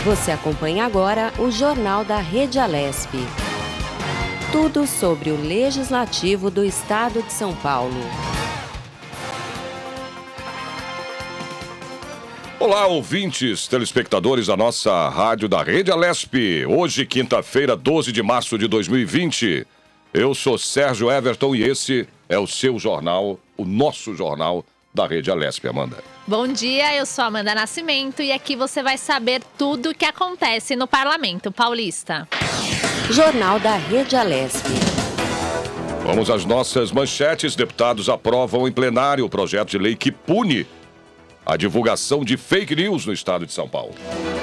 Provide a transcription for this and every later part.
Você acompanha agora o Jornal da Rede Alesp. Tudo sobre o Legislativo do Estado de São Paulo. Olá, ouvintes, telespectadores da nossa rádio da Rede Alesp. Hoje, quinta-feira, 12 de março de 2020. Eu sou Sérgio Everton e esse é o seu jornal, o nosso jornal da Rede Alesp, Amanda. Bom dia, eu sou Amanda Nascimento e aqui você vai saber tudo o que acontece no Parlamento Paulista. Jornal da Rede Alesp. Vamos às nossas manchetes. Deputados aprovam em plenário o projeto de lei que pune a divulgação de fake news no estado de São Paulo.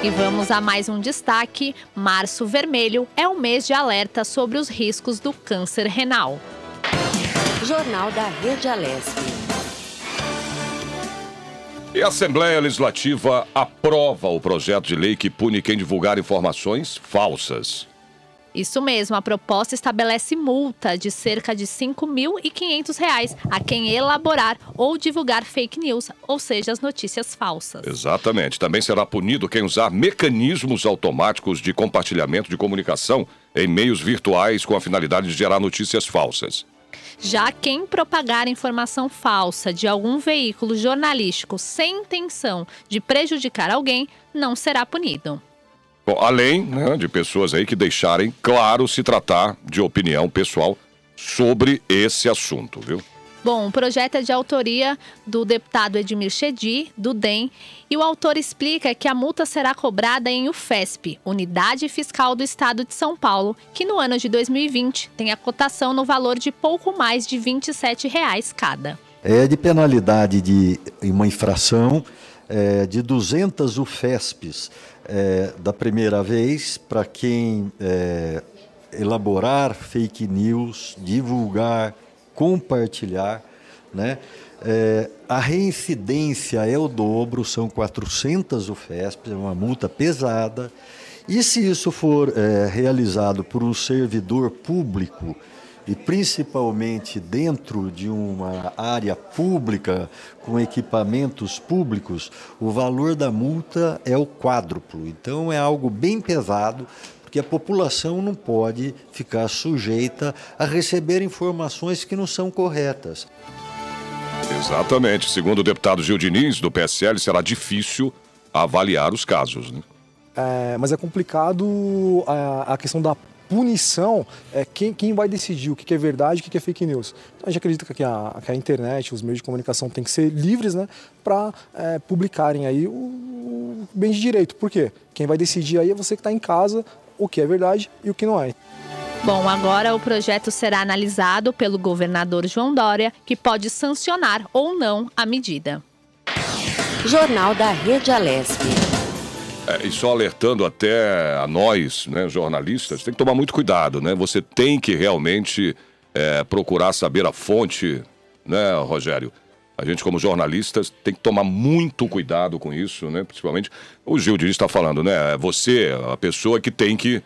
E vamos a mais um destaque. Março Vermelho é o mês de alerta sobre os riscos do câncer renal. Jornal da Rede Alesp. E a Assembleia Legislativa aprova o projeto de lei que pune quem divulgar informações falsas. Isso mesmo, a proposta estabelece multa de cerca de R$ 5.500 a quem elaborar ou divulgar fake news, ou seja, as notícias falsas. Exatamente. Também será punido quem usar mecanismos automáticos de compartilhamento de comunicação em meios virtuais com a finalidade de gerar notícias falsas. Já quem propagar informação falsa de algum veículo jornalístico sem intenção de prejudicar alguém, não será punido. Bom, além de pessoas aí que deixarem claro se tratar de opinião pessoal sobre esse assunto, viu? Bom, o projeto é de autoria do deputado Edmir Chedi, do DEM, e o autor explica que a multa será cobrada em UFESP, Unidade Fiscal do Estado de São Paulo, que no ano de 2020 tem a cotação no valor de pouco mais de R$ 27 cada. É de penalidade de uma infração de 200 UFESPs da primeira vez para quem elaborar fake news, divulgar, compartilhar, né? A reincidência é o dobro, são 400 UFESPs, é uma multa pesada. E se isso for realizado por um servidor público, e principalmente dentro de uma área pública, com equipamentos públicos, o valor da multa é o quádruplo. Então é algo bem pesado, porque a população não pode ficar sujeita a receber informações que não são corretas. Exatamente. Segundo o deputado Gil Diniz, do PSL, será difícil avaliar os casos, né? Mas é complicado a questão da punição, quem vai decidir o que é verdade e o que é fake news. Então, a gente acredita que a internet, os meios de comunicação têm que ser livres, né, para publicarem aí o bem de direito. Por quê? Quem vai decidir aí é você que está em casa o que é verdade e o que não é. Bom, agora o projeto será analisado pelo governador João Dória, que pode sancionar ou não a medida. Jornal da Rede Alesp. E só alertando até a nós, né, jornalistas, tem que tomar muito cuidado, né? Você tem que realmente procurar saber a fonte, né, Rogério? A gente, como jornalistas, tem que tomar muito cuidado com isso, né? Principalmente, o Gil Diniz está falando, né? Você, a pessoa que tem que,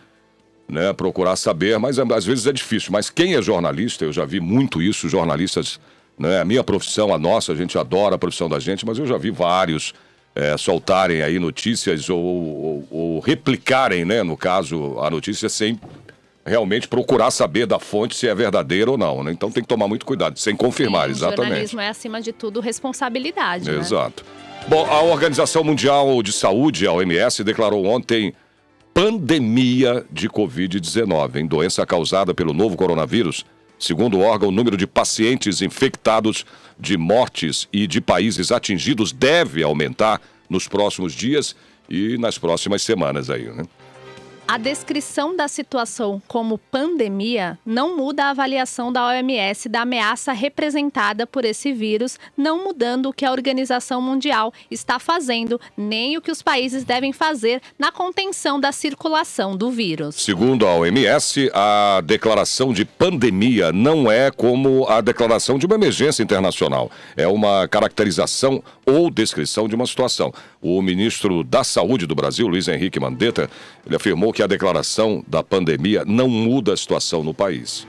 né, procurar saber, mas às vezes é difícil. Mas quem é jornalista, eu já vi muito isso, jornalistas, né? A minha profissão, a nossa, a gente adora a profissão da gente, mas eu já vi vários soltarem aí notícias ou replicarem, né, no caso, a notícia sem realmente procurar saber da fonte se é verdadeira ou não, né? Então tem que tomar muito cuidado, sem confirmar, exatamente. O jornalismo é, acima de tudo, responsabilidade, né? Exato. Bom, a Organização Mundial de Saúde, a OMS, declarou ontem pandemia de Covid-19, doença causada pelo novo coronavírus. Segundo o órgão, o número de pacientes infectados, de mortes e de países atingidos deve aumentar nos próximos dias e nas próximas semanas aí, né? A descrição da situação como pandemia não muda a avaliação da OMS da ameaça representada por esse vírus, não mudando o que a Organização Mundial está fazendo, nem o que os países devem fazer na contenção da circulação do vírus. Segundo a OMS, a declaração de pandemia não é como a declaração de uma emergência internacional. É uma caracterização ou descrição de uma situação. O ministro da Saúde do Brasil, Luiz Henrique Mandetta, ele afirmou que a declaração da pandemia não muda a situação no país.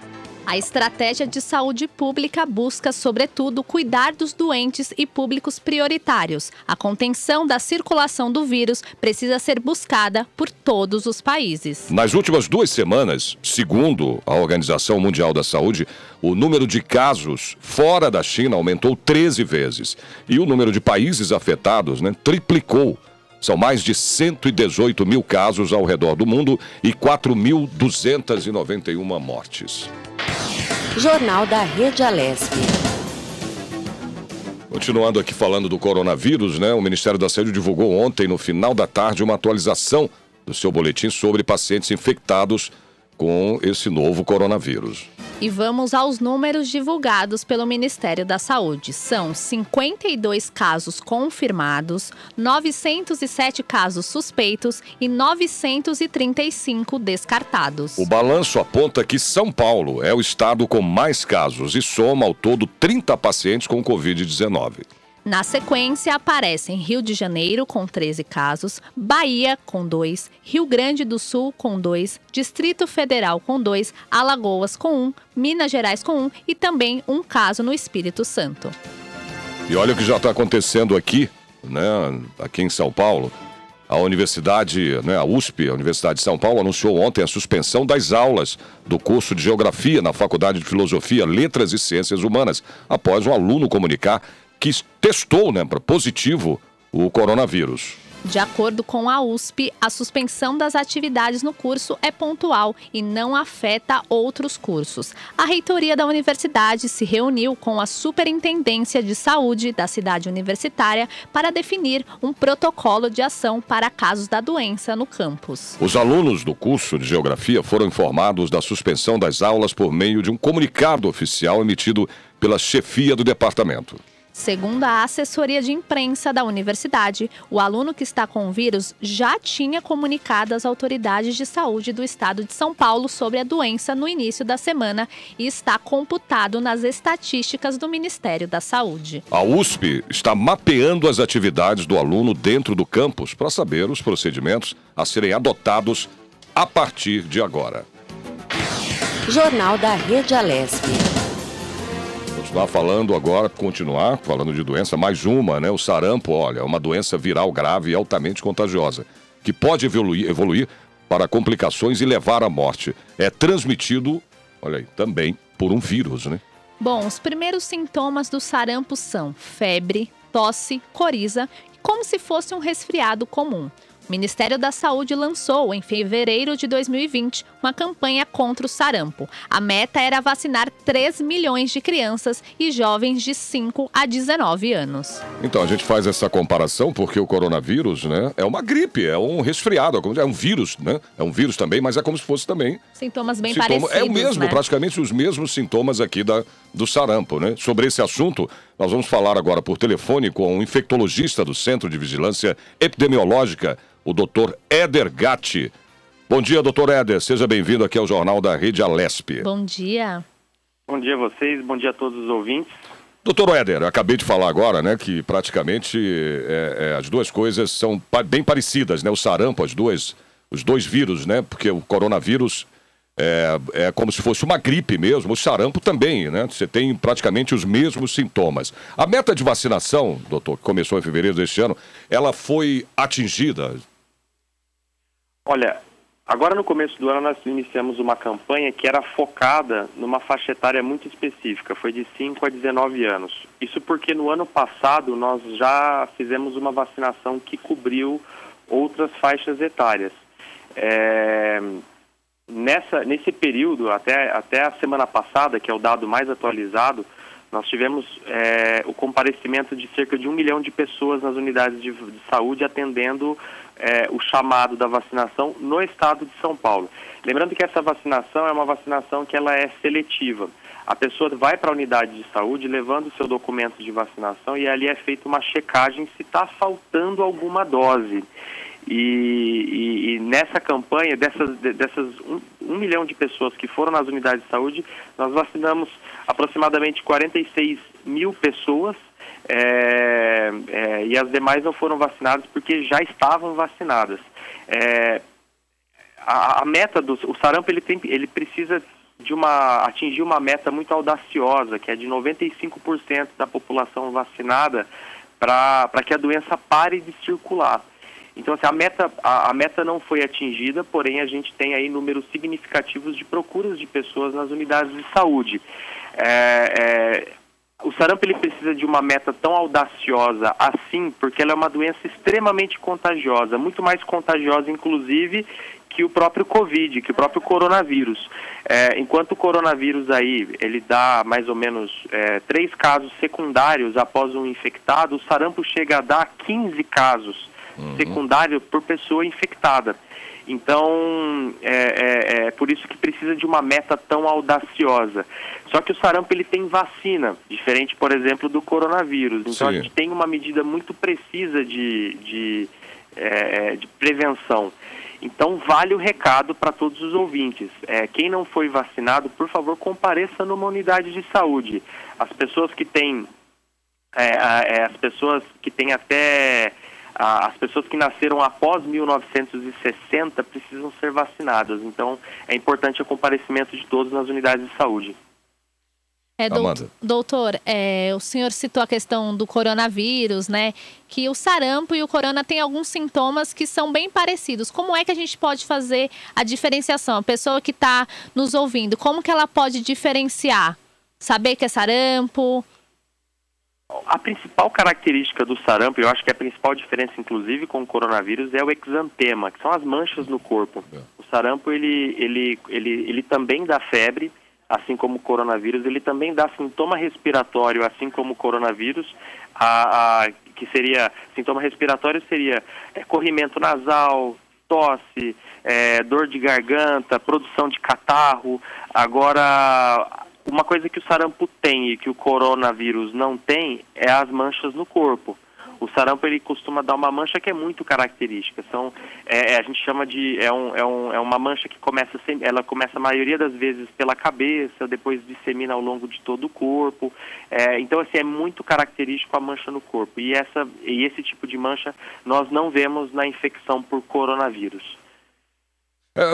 A estratégia de saúde pública busca, sobretudo, cuidar dos doentes e públicos prioritários. A contenção da circulação do vírus precisa ser buscada por todos os países. Nas últimas 2 semanas, segundo a Organização Mundial da Saúde, o número de casos fora da China aumentou 13 vezes. E o número de países afetados, triplicou. São mais de 118 mil casos ao redor do mundo e 4.291 mortes. Jornal da Rede Alesp. Continuando aqui falando do coronavírus, o Ministério da Saúde divulgou ontem, no final da tarde, uma atualização do seu boletim sobre pacientes infectados com esse novo coronavírus. E vamos aos números divulgados pelo Ministério da Saúde. São 52 casos confirmados, 907 casos suspeitos e 935 descartados. O balanço aponta que São Paulo é o estado com mais casos e soma ao todo 30 pacientes com Covid-19. Na sequência, aparecem Rio de Janeiro, com 13 casos, Bahia, com 2, Rio Grande do Sul, com 2, Distrito Federal, com 2, Alagoas, com 1, Minas Gerais, com 1 e também um caso no Espírito Santo. E olha o que já está acontecendo aqui, aqui em São Paulo. A universidade, a USP, a Universidade de São Paulo, anunciou ontem a suspensão das aulas do curso de Geografia na Faculdade de Filosofia, Letras e Ciências Humanas, após um aluno comunicar que testou, para positivo o coronavírus. De acordo com a USP, a suspensão das atividades no curso é pontual e não afeta outros cursos. A reitoria da universidade se reuniu com a Superintendência de Saúde da cidade universitária para definir um protocolo de ação para casos da doença no campus. Os alunos do curso de Geografia foram informados da suspensão das aulas por meio de um comunicado oficial emitido pela chefia do departamento. Segundo a assessoria de imprensa da universidade, o aluno que está com o vírus já tinha comunicado às autoridades de saúde do estado de São Paulo sobre a doença no início da semana e está computado nas estatísticas do Ministério da Saúde. A USP está mapeando as atividades do aluno dentro do campus para saber os procedimentos a serem adotados a partir de agora. Jornal da Rede Alesp. Continuar falando de doença, mais uma, o sarampo, é uma doença viral grave e altamente contagiosa, que pode evoluir para complicações e levar à morte. É transmitido, também por um vírus, Bom, os primeiros sintomas do sarampo são febre, tosse, coriza, como se fosse um resfriado comum. O Ministério da Saúde lançou, em fevereiro de 2020, uma campanha contra o sarampo. A meta era vacinar 3 milhões de crianças e jovens de 5 a 19 anos. Então, a gente faz essa comparação porque o coronavírus, é uma gripe, é um resfriado, é um vírus, É um vírus também, mas é como se fosse também... Sintomas bem parecidos, É o mesmo, praticamente os mesmos sintomas aqui do sarampo, Sobre esse assunto, nós vamos falar agora por telefone com um infectologista do Centro de Vigilância Epidemiológica, o Dr. Éder Gatti. Bom dia, Dr. Éder. Seja bem-vindo aqui ao Jornal da Rede Alesp. Bom dia. Bom dia a vocês, bom dia a todos os ouvintes. Doutor Éder, acabei de falar agora, que praticamente as duas coisas são bem parecidas, O sarampo, os dois vírus, Porque o coronavírus é como se fosse uma gripe mesmo, o sarampo também, Você tem praticamente os mesmos sintomas. A meta de vacinação, doutor, que começou em fevereiro deste ano, ela foi atingida? Olha, agora no começo do ano nós iniciamos uma campanha que era focada numa faixa etária muito específica, foi de 5 a 19 anos. Isso porque no ano passado nós já fizemos uma vacinação que cobriu outras faixas etárias. Nesse período, até a semana passada, que é o dado mais atualizado, nós tivemos o comparecimento de cerca de 1 milhão de pessoas nas unidades de saúde atendendo o chamado da vacinação no estado de São Paulo. Lembrando que essa vacinação é uma vacinação que ela é seletiva. A pessoa vai para a unidade de saúde levando o seu documento de vacinação e ali é feita uma checagem se está faltando alguma dose. E nessa campanha, dessas 1 milhão de pessoas que foram nas unidades de saúde, nós vacinamos aproximadamente 46 mil pessoas e as demais não foram vacinadas porque já estavam vacinadas. A meta o sarampo ele precisa atingir uma meta muito audaciosa, que é de 95% da população vacinada, para que a doença pare de circular. Então, assim, a meta não foi atingida, porém a gente tem aí números significativos de procuras de pessoas nas unidades de saúde. O sarampo ele precisa de uma meta tão audaciosa assim, porque ela é uma doença extremamente contagiosa, muito mais contagiosa, inclusive, que o próprio Covid, que o próprio coronavírus. Enquanto o coronavírus aí, ele dá mais ou menos 3 casos secundários após um infectado, o sarampo chega a dar 15 casos secundários por pessoa infectada. Então, por isso que precisa de uma meta tão audaciosa. Só que o sarampo ele tem vacina, diferente, por exemplo, do coronavírus. Então, a gente tem uma medida muito precisa de prevenção. Então, vale o recado para todos os ouvintes. Quem não foi vacinado, por favor, compareça numa unidade de saúde. As pessoas que têm as pessoas que nasceram após 1960 precisam ser vacinadas. Então, é importante o comparecimento de todos nas unidades de saúde. Doutor, o senhor citou a questão do coronavírus, né? Que o sarampo e o corona têm alguns sintomas que são bem parecidos. Como é que a gente pode fazer a diferenciação? A pessoa que está nos ouvindo, como que ela pode diferenciar? Saber que é sarampo? A principal característica do sarampo, eu acho que a principal diferença, inclusive, com o coronavírus, é o exantema, que são as manchas no corpo. O sarampo, ele também dá febre, assim como o coronavírus, ele também dá sintoma respiratório, assim como o coronavírus, que seria, sintoma respiratório seria corrimento nasal, tosse, dor de garganta, produção de catarro. Agora, uma coisa que o sarampo tem e que o coronavírus não tem é as manchas no corpo. O sarampo ele costuma dar uma mancha que é muito característica. A gente chama de uma mancha que ela começa a maioria das vezes pela cabeça, depois dissemina ao longo de todo o corpo. Então assim, é muito característico a mancha no corpo. E esse tipo de mancha nós não vemos na infecção por coronavírus.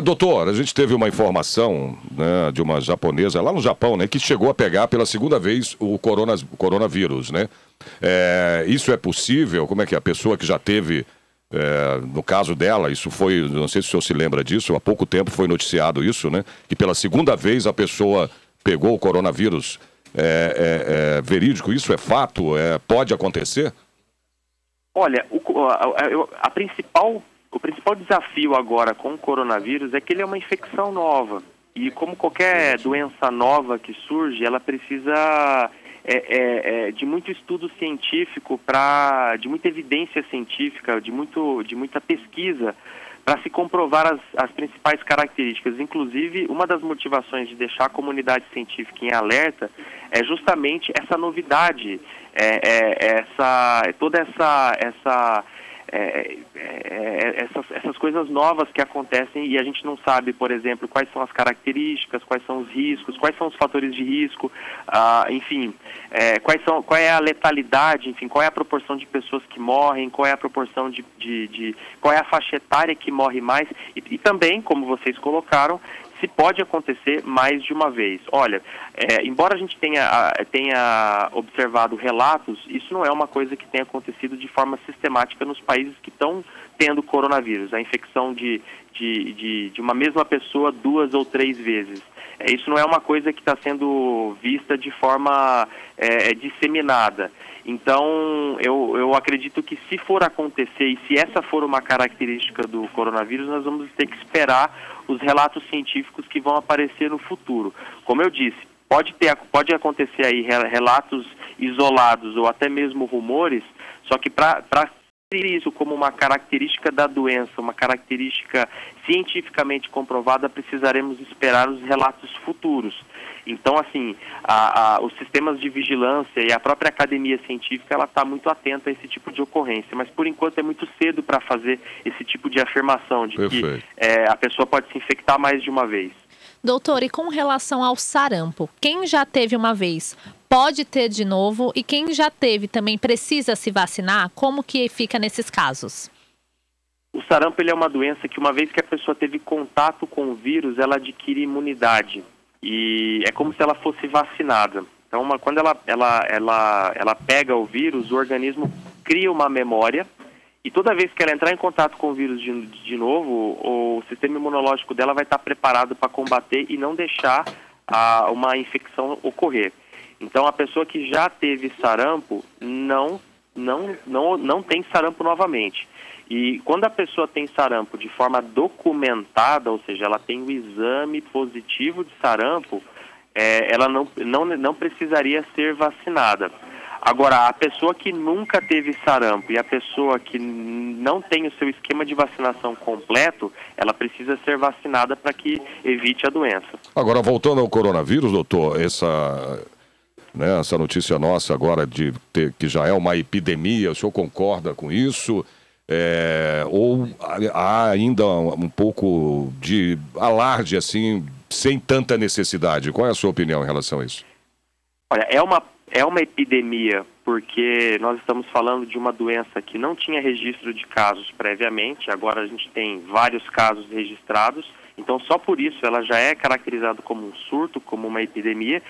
Doutor, a gente teve uma informação, né, de uma japonesa lá no Japão, né, que chegou a pegar pela segunda vez o coronavírus, né? Isso é possível? Como é que é? A pessoa que já teve, no caso dela, isso foi, não sei se o senhor se lembra disso, há pouco tempo foi noticiado isso, né? Que pela segunda vez a pessoa pegou o coronavírus. É verídico? Isso é fato? Pode acontecer? Olha, o principal desafio agora com o coronavírus é que ele é uma infecção nova. E como qualquer doença nova que surge, ela precisa de muito estudo científico, de muita evidência científica, de muita pesquisa, para se comprovar as principais características. Inclusive, uma das motivações de deixar a comunidade científica em alerta é justamente essa novidade, essas coisas novas que acontecem e a gente não sabe, por exemplo, quais são as características, quais são os riscos, quais são os fatores de risco, enfim, qual é a letalidade, enfim, qual é a proporção de pessoas que morrem, qual é a proporção qual é a faixa etária que morre mais e também, como vocês colocaram, se pode acontecer mais de uma vez. Olha, embora a gente tenha observado relatos, isso não é uma coisa que tenha acontecido de forma sistemática nos países que estão tendo coronavírus, a infecção de uma mesma pessoa 2 ou 3 vezes. Isso não é uma coisa que está sendo vista de forma disseminada. Então, eu acredito que se for acontecer e se essa for uma característica do coronavírus, nós vamos ter que esperar os relatos científicos que vão aparecer no futuro. Como eu disse, pode acontecer aí relatos isolados ou até mesmo rumores, só que para ter isso como uma característica da doença, uma característica cientificamente comprovada, precisaremos esperar os relatos futuros. Então, assim, os sistemas de vigilância e a própria academia científica, ela está muito atenta a esse tipo de ocorrência. Mas, por enquanto, é muito cedo para fazer esse tipo de afirmação de que a pessoa pode se infectar mais de uma vez. Doutor, e com relação ao sarampo, quem já teve uma vez pode ter de novo e quem já teve também precisa se vacinar? Como que fica nesses casos? O sarampo ele é uma doença que uma vez que a pessoa teve contato com o vírus, ela adquire imunidade. e é como se ela fosse vacinada. Então, quando ela pega o vírus, o organismo cria uma memória, e toda vez que ela entrar em contato com o vírus de novo, o sistema imunológico dela vai estar preparado para combater e não deixar uma infecção ocorrer. Então, a pessoa que já teve sarampo não tem sarampo novamente. E quando a pessoa tem sarampo de forma documentada, ou seja, ela tem o exame positivo de sarampo, ela não precisaria ser vacinada. Agora, a pessoa que nunca teve sarampo e a pessoa que não tem o seu esquema de vacinação completo, ela precisa ser vacinada para que evite a doença. Agora, voltando ao coronavírus, doutor, essa notícia nossa agora que já é uma epidemia, o senhor concorda com isso? Ou há ainda um pouco de alarde, assim, sem tanta necessidade? Qual é a sua opinião em relação a isso? Olha, é uma epidemia porque nós estamos falando de uma doença que não tinha registro de casos previamente, agora a gente tem vários casos registrados, então só por isso ela já é caracterizada como um surto, como uma epidemia,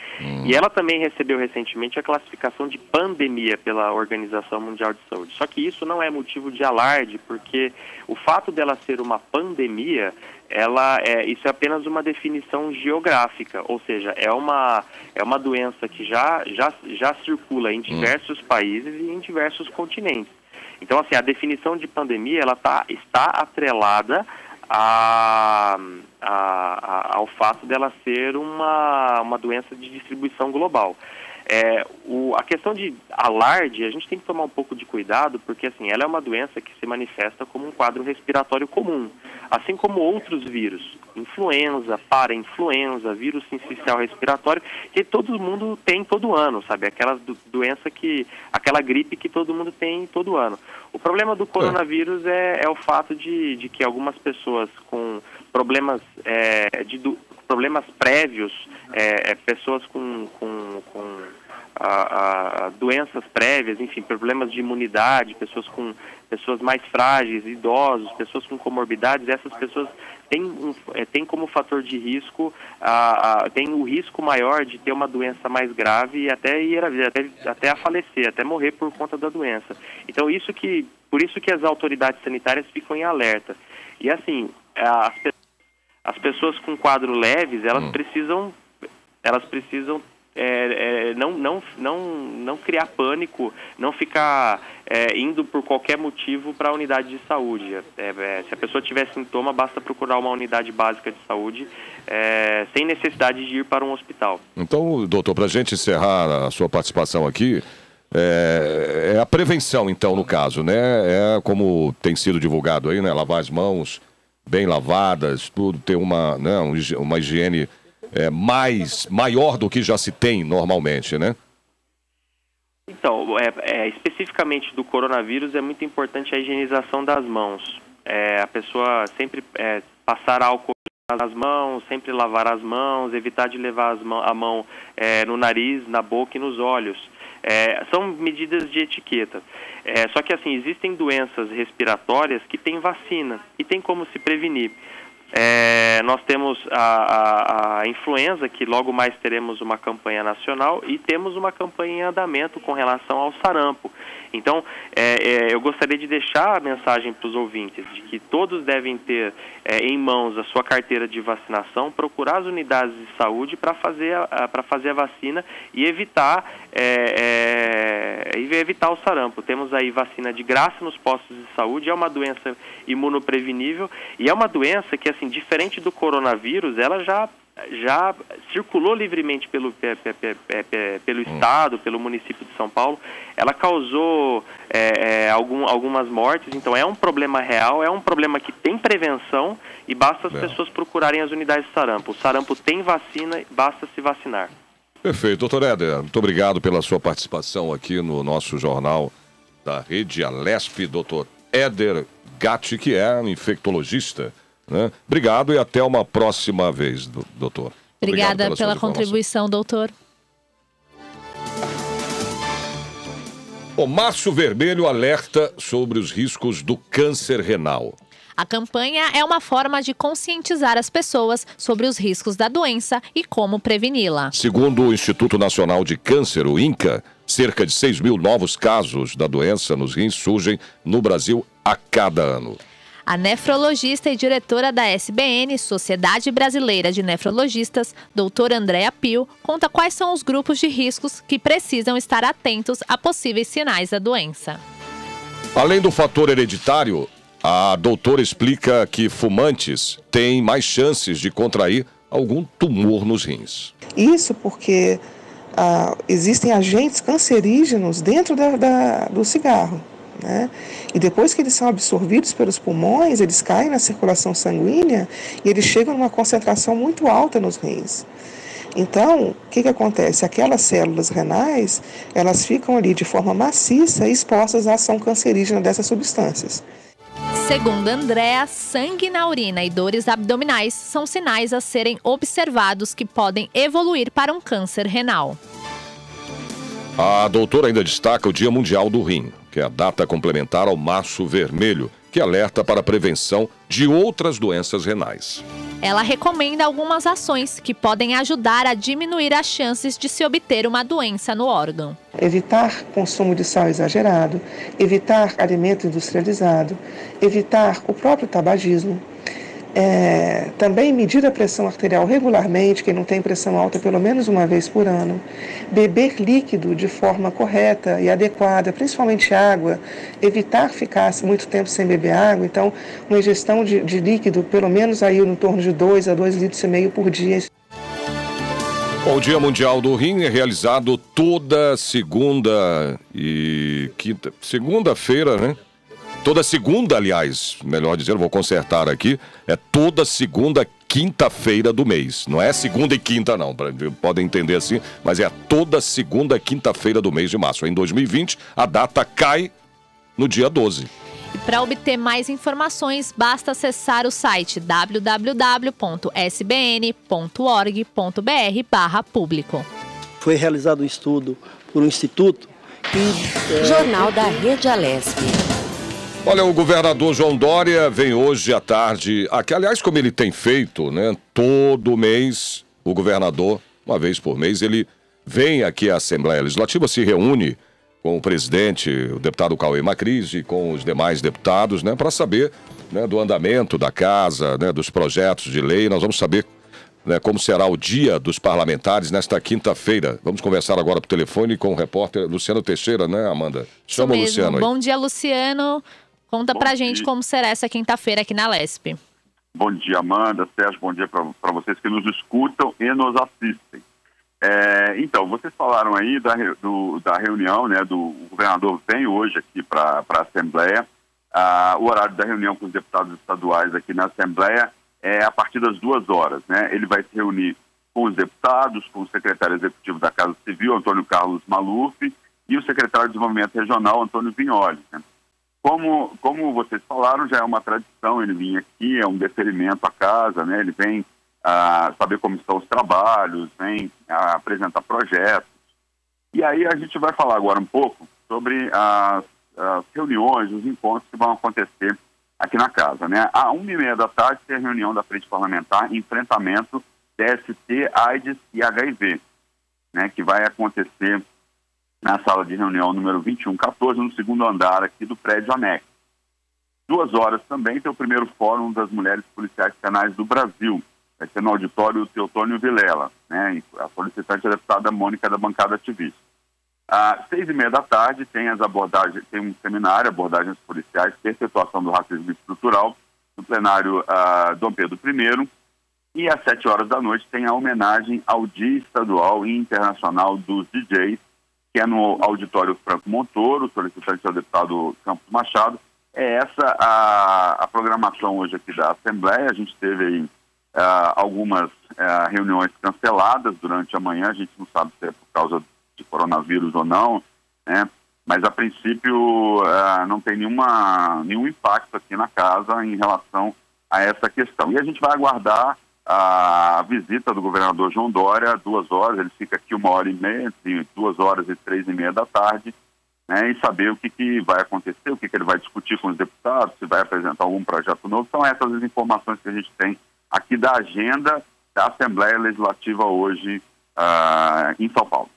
e ela também recebeu recentemente a classificação de pandemia pela Organização Mundial de Saúde. Só que isso não é motivo de alarde, porque o fato dela ser uma pandemia, isso é apenas uma definição geográfica, ou seja, é uma doença que já circula em diversos países e em diversos continentes. Então, assim, a definição de pandemia ela está atrelada ao fato dela ser uma doença de distribuição global. A questão de alarde, a gente tem que tomar um pouco de cuidado, porque assim, ela é uma doença que se manifesta como um quadro respiratório comum, assim como outros vírus, influenza, parainfluenza, vírus sincicial respiratório, que todo mundo tem todo ano, sabe? Aquela aquela gripe que todo mundo tem todo ano. O problema do coronavírus é o fato de que algumas pessoas com problemas problemas prévios, pessoas com doenças prévias, enfim, problemas de imunidade, pessoas mais frágeis, idosos, pessoas com comorbidades, essas pessoas têm como fator de risco, tem o risco maior de ter uma doença mais grave e até a falecer, até morrer por conta da doença. Então, por isso que as autoridades sanitárias ficam em alerta. E assim, as pessoas com quadro leves, elas precisam não criar pânico, não ficar indo por qualquer motivo para a unidade de saúde. Se a pessoa tiver sintoma, basta procurar uma unidade básica de saúde, sem necessidade de ir para um hospital. Então, doutor, para a gente encerrar a sua participação aqui, é a prevenção, então, no caso, né? É como tem sido divulgado aí, né? Lavar as mãos bem lavadas, tudo, ter uma higiene maior do que já se tem normalmente, né? Então, especificamente do coronavírus, é muito importante a higienização das mãos. A pessoa sempre passar álcool nas mãos, sempre lavar as mãos, evitar de levar a mão no nariz, na boca e nos olhos. São medidas de etiqueta. Só que, assim, existem doenças respiratórias que têm vacina e tem como se prevenir. Nós temos a influenza, que logo mais teremos uma campanha nacional, e temos uma campanha em andamento com relação ao sarampo. Então, eu gostaria de deixar a mensagem para os ouvintes de que todos devem ter em mãos a sua carteira de vacinação, procurar as unidades de saúde para fazer a vacina e evitar o sarampo. Temos aí vacina de graça nos postos de saúde, é uma doença imunoprevenível e é uma doença que, assim, diferente do coronavírus, ela já circulou livremente pelo estado, pelo município de São Paulo. Ela causou algumas mortes, então é um problema real, é um problema que tem prevenção e basta as pessoas procurarem as unidades de sarampo. O sarampo tem vacina, basta se vacinar. Perfeito. Doutor Éder, muito obrigado pela sua participação aqui no nosso jornal da Rede Alesp. Doutor Éder Gatti, que é um infectologista, né? Obrigado e até uma próxima vez, doutor. Obrigada pela contribuição, doutor. O Março Vermelho alerta sobre os riscos do câncer renal. A campanha é uma forma de conscientizar as pessoas sobre os riscos da doença e como preveni-la. Segundo o Instituto Nacional de Câncer, o INCA, cerca de 6 mil novos casos da doença nos rins surgem no Brasil a cada ano. A nefrologista e diretora da SBN, Sociedade Brasileira de Nefrologistas, doutora Andréa Pio, conta quais são os grupos de riscos que precisam estar atentos a possíveis sinais da doença. Além do fator hereditário, a doutora explica que fumantes têm mais chances de contrair algum tumor nos rins. Isso porque existem agentes cancerígenos dentro do cigarro, né? E depois que eles são absorvidos pelos pulmões, eles caem na circulação sanguínea e eles chegam a uma concentração muito alta nos rins. Então, o que acontece? Aquelas células renais, elas ficam ali de forma maciça expostas à ação cancerígena dessas substâncias. Segundo Andréa, sangue na urina e dores abdominais são sinais a serem observados que podem evoluir para um câncer renal. A doutora ainda destaca o Dia Mundial do Rim, que é a data complementar ao Março Vermelho, que alerta para a prevenção de outras doenças renais. Ela recomenda algumas ações que podem ajudar a diminuir as chances de se obter uma doença no órgão. Evitar consumo de sal exagerado, evitar alimento industrializado, evitar o próprio tabagismo. Também medir a pressão arterial regularmente, quem não tem pressão alta pelo menos uma vez por ano. Beber líquido de forma correta e adequada, principalmente água. Evitar ficar muito tempo sem beber água. Então, uma ingestão de líquido pelo menos aí no torno de 2 a 2,5 litros por dia. O Dia Mundial do Rim é realizado toda segunda e quinta. Segunda-feira, né? Toda segunda, aliás, melhor dizendo, vou consertar aqui, é toda segunda, quinta-feira do mês. Não é segunda e quinta, não, podem entender assim, mas é toda segunda, quinta-feira do mês de março. Em 2020, a data cai no dia 12. E para obter mais informações, basta acessar o site www.sbn.org.br/público. Foi realizado um estudo por um instituto que... Jornal da Rede Alesp. Olha, o governador João Dória vem hoje à tarde, aqui, aliás, como ele tem feito, né? Todo mês, o governador, uma vez por mês, ele vem aqui à Assembleia Legislativa, se reúne com o presidente, o deputado Cauê Macris, e com os demais deputados, né? Para saber, né, do andamento da casa, né, dos projetos de lei. Nós vamos saber, né, como será o dia dos parlamentares nesta quinta-feira. Vamos conversar agora por telefone com o repórter Luciano Teixeira, né, Amanda? Chama o Luciano aí. Bom dia, Luciano. Conta pra gente como será essa quinta-feira aqui na Lesp. Bom dia, Amanda, Sérgio, bom dia para vocês que nos escutam e nos assistem. Então, vocês falaram aí da reunião, né, o governador vem hoje aqui para a Assembleia. O horário da reunião com os deputados estaduais aqui na Assembleia é a partir das 2 horas, né? Ele vai se reunir com os deputados, com o secretário executivo da Casa Civil, Antônio Carlos Maluf, e o secretário de Desenvolvimento Regional, Antônio Vignoli, né? Como vocês falaram, já é uma tradição ele vir aqui, é um deferimento à casa, né? Ele vem saber como estão os trabalhos, vem apresentar projetos. E aí a gente vai falar agora um pouco sobre as reuniões, os encontros que vão acontecer aqui na casa, né? Às 1h30 da tarde tem a reunião da Frente Parlamentar Enfrentamento DST, AIDS e HIV, né? Que vai acontecer na sala de reunião número 2114, no segundo andar aqui do prédio anexo. 2 horas também tem o primeiro fórum das mulheres policiais penais do Brasil. Vai ser no auditório Teotônio Vilela, né? A solicitante é a deputada Mônica da bancada ativista. Às 6h30 da tarde tem tem um seminário, abordagens policiais, perpetuação do racismo estrutural, no plenário Dom Pedro I. E às 7 horas da noite tem a homenagem ao Dia Estadual e Internacional dos DJs, que é no auditório Franco Montoro, solicitante é o deputado Campos Machado. É essa a programação hoje aqui da Assembleia. A gente teve aí algumas reuniões canceladas durante a manhã, a gente não sabe se é por causa de coronavírus ou não, né? Mas a princípio não tem nenhum impacto aqui na casa em relação a essa questão. E a gente vai aguardar a visita do governador João Dória, 2 horas, ele fica aqui 1h30, entre 2 horas e 3h30 da tarde, né, e saber o que vai acontecer, o que ele vai discutir com os deputados, se vai apresentar algum projeto novo. São essas as informações que a gente tem aqui da agenda da Assembleia Legislativa hoje em São Paulo.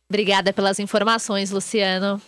Obrigada pelas informações, Luciano.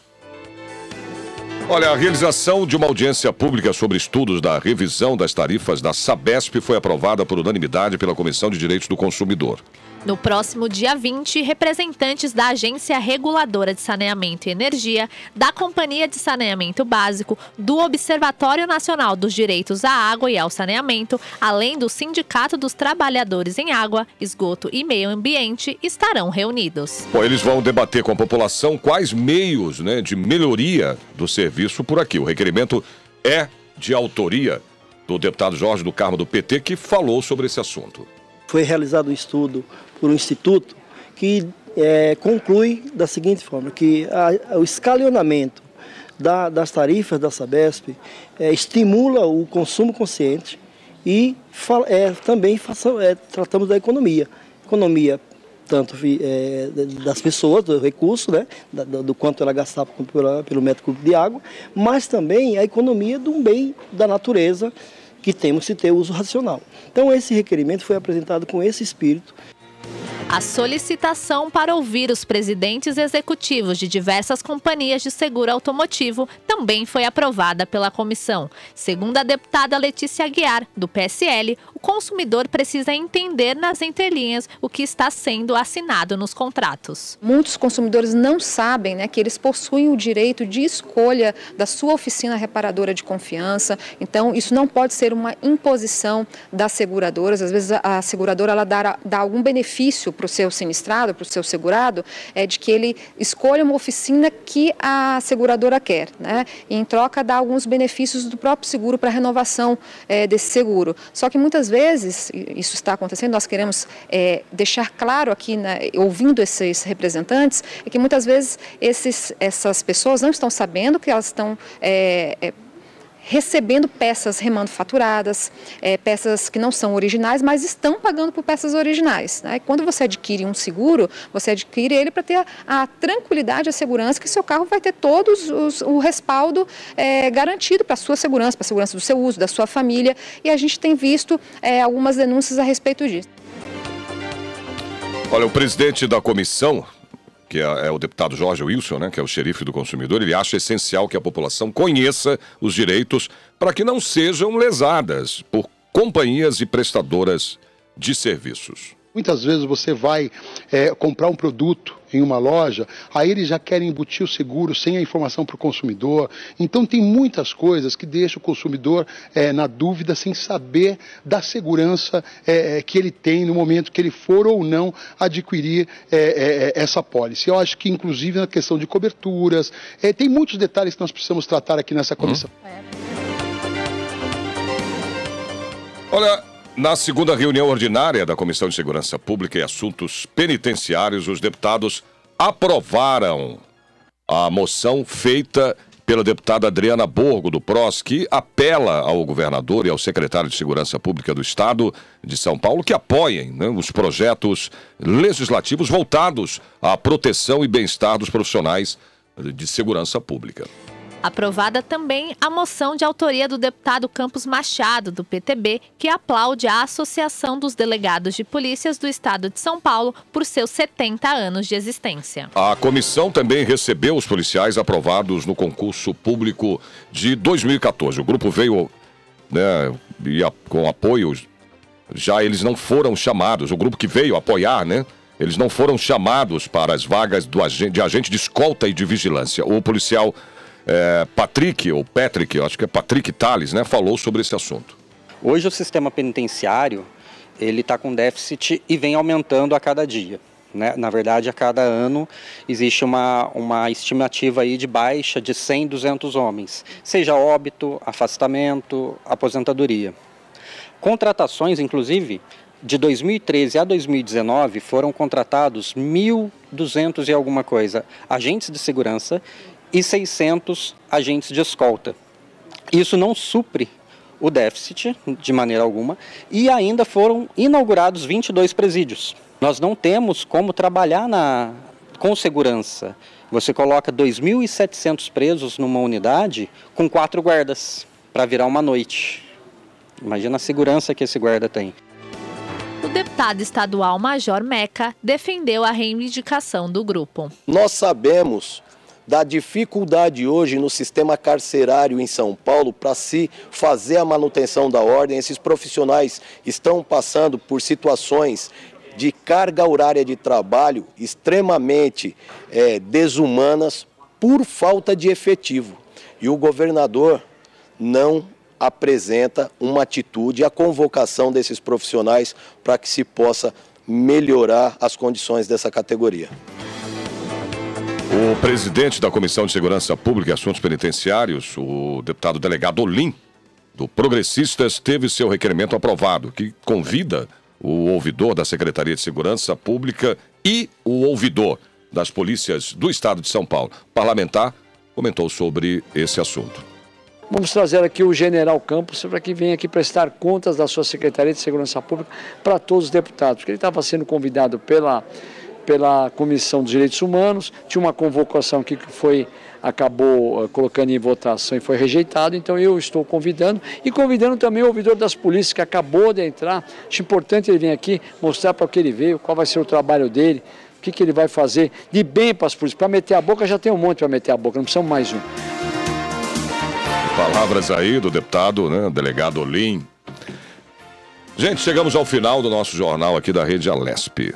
Olha, a realização de uma audiência pública sobre estudos da revisão das tarifas da Sabesp foi aprovada por unanimidade pela Comissão de Direitos do Consumidor. No próximo dia 20, representantes da Agência Reguladora de Saneamento e Energia, da Companhia de Saneamento Básico, do Observatório Nacional dos Direitos à Água e ao Saneamento, além do Sindicato dos Trabalhadores em Água, Esgoto e Meio Ambiente, estarão reunidos. Bom, eles vão debater com a população quais meios, de melhoria do serviço por aqui. O requerimento é de autoria do deputado Jorge do Carmo, do PT, que falou sobre esse assunto. Foi realizado um estudo por um instituto que conclui da seguinte forma, que o escalonamento das tarifas da Sabesp estimula o consumo consciente e também tratamos da economia. Economia tanto das pessoas, do recurso, né, do quanto ela gastava pelo metro cúbico de água, mas também a economia de um bem da natureza que temos que ter uso racional. Então esse requerimento foi apresentado com esse espírito. A solicitação para ouvir os presidentes executivos de diversas companhias de seguro automotivo também foi aprovada pela comissão. Segundo a deputada Letícia Aguiar, do PSL, o consumidor precisa entender nas entrelinhas o que está sendo assinado nos contratos. Muitos consumidores não sabem, que eles possuem o direito de escolha da sua oficina reparadora de confiança. Então, isso não pode ser uma imposição das seguradoras. Às vezes, a seguradora ela dá algum benefício para o seu sinistrado, para o seu segurado, de que ele escolha uma oficina que a seguradora quer, E em troca dá alguns benefícios do próprio seguro para a renovação desse seguro. Só que muitas vezes, isso está acontecendo, nós queremos deixar claro aqui, ouvindo esses representantes, é que muitas vezes essas pessoas não estão sabendo que elas estão recebendo peças remanufaturadas, peças que não são originais, mas estão pagando por peças originais. Quando você adquire um seguro, você adquire ele para ter a tranquilidade, a segurança que seu carro vai ter o respaldo garantido para a sua segurança, para a segurança do seu uso, da sua família, e a gente tem visto algumas denúncias a respeito disso. Olha, o presidente da comissão, que é o deputado Jorge Wilson, que é o xerife do consumidor, ele acha essencial que a população conheça os direitos para que não sejam lesadas por companhias e prestadoras de serviços. Muitas vezes você vai comprar um produto em uma loja, aí eles já querem embutir o seguro sem a informação para o consumidor. Então tem muitas coisas que deixam o consumidor na dúvida, sem saber da segurança que ele tem no momento que ele for ou não adquirir essa pólice. Eu acho que inclusive na questão de coberturas, tem muitos detalhes que nós precisamos tratar aqui nessa comissão. Olha, na segunda reunião ordinária da Comissão de Segurança Pública e Assuntos Penitenciários, os deputados aprovaram a moção feita pela deputada Adriana Borgo, do PROS, que apela ao governador e ao secretário de Segurança Pública do Estado de São Paulo que apoiem os projetos legislativos voltados à proteção e bem-estar dos profissionais de segurança pública. Aprovada também a moção de autoria do deputado Campos Machado, do PTB, que aplaude a Associação dos Delegados de Polícias do Estado de São Paulo por seus 70 anos de existência. A comissão também recebeu os policiais aprovados no concurso público de 2014. O grupo veio com apoio, já eles não foram chamados, o grupo que veio apoiar, eles não foram chamados para as vagas de agente de escolta e de vigilância. O policial Patrick, eu acho que é Patrick Tales, falou sobre esse assunto. Hoje o sistema penitenciário, ele está com déficit e vem aumentando a cada dia. Na verdade, a cada ano existe uma estimativa aí de baixa de 100, 200 homens, seja óbito, afastamento, aposentadoria. Contratações, inclusive, de 2013 a 2019 foram contratados 1.200 e alguma coisa agentes de segurança e 600 agentes de escolta. Isso não supre o déficit de maneira alguma e ainda foram inaugurados 22 presídios. Nós não temos como trabalhar com segurança. Você coloca 2.700 presos numa unidade com 4 guardas para virar uma noite. Imagina a segurança que esse guarda tem. O deputado estadual Major Meca defendeu a reivindicação do grupo. Nós sabemos da dificuldade hoje no sistema carcerário em São Paulo para se fazer a manutenção da ordem. Esses profissionais estão passando por situações de carga horária de trabalho extremamente desumanas por falta de efetivo. E o governador não apresenta uma atitude, a convocação desses profissionais para que se possa melhorar as condições dessa categoria. O presidente da Comissão de Segurança Pública e Assuntos Penitenciários, o deputado delegado Olim, do Progressistas, teve seu requerimento aprovado, que convida o ouvidor da Secretaria de Segurança Pública e o ouvidor das polícias do Estado de São Paulo. O parlamentar comentou sobre esse assunto. Vamos trazer aqui o General Campos para que venha aqui prestar contas da sua Secretaria de Segurança Pública para todos os deputados, porque ele estava sendo convidado pela Comissão dos Direitos Humanos, tinha uma convocação aqui que acabou colocando em votação e foi rejeitado, então eu estou convidando e convidando também o ouvidor das polícias que acabou de entrar. Acho importante ele vir aqui mostrar para o que ele veio, qual vai ser o trabalho dele, o que ele vai fazer de bem para as polícias. Para meter a boca já tem um monte para meter a boca, não precisamos mais um. Palavras aí do deputado, né, delegado Olim. Gente, chegamos ao final do nosso jornal aqui da Rede Alesp.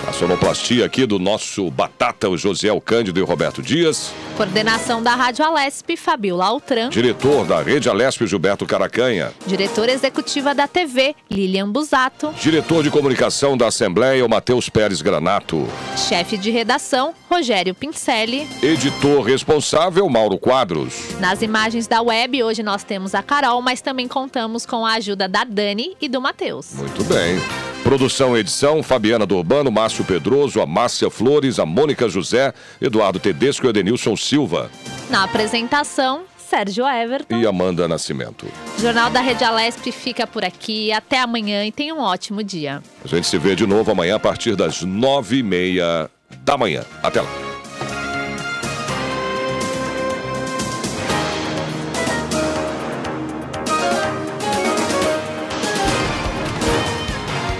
A sonoplastia aqui do nosso Batata, o Josiel Cândido e o Roberto Dias. Coordenação da Rádio Alesp, Fabiola Altran. Diretor da Rede Alesp, Gilberto Caracanha. Diretora executiva da TV, Lilian Busato. Diretor de comunicação da Assembleia, o Matheus Pérez Granato. Chefe de redação, Rogério Pincelli. Editor responsável, Mauro Quadros. Nas imagens da web, hoje nós temos a Carol, mas também contamos com a ajuda da Dani e do Matheus. Muito bem. Produção e edição, Fabiana do Urbano, Márcio Pedroso, a Márcia Flores, a Mônica José, Eduardo Tedesco e Edenilson Silva. Na apresentação, Sérgio Everton e Amanda Nascimento. O Jornal da Rede Alesp fica por aqui. Até amanhã e tenha um ótimo dia. A gente se vê de novo amanhã a partir das 9h30 da manhã. Até lá.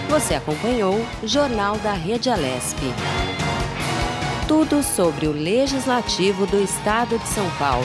Você acompanhou o Jornal da Rede Alesp. Tudo sobre o Legislativo do Estado de São Paulo.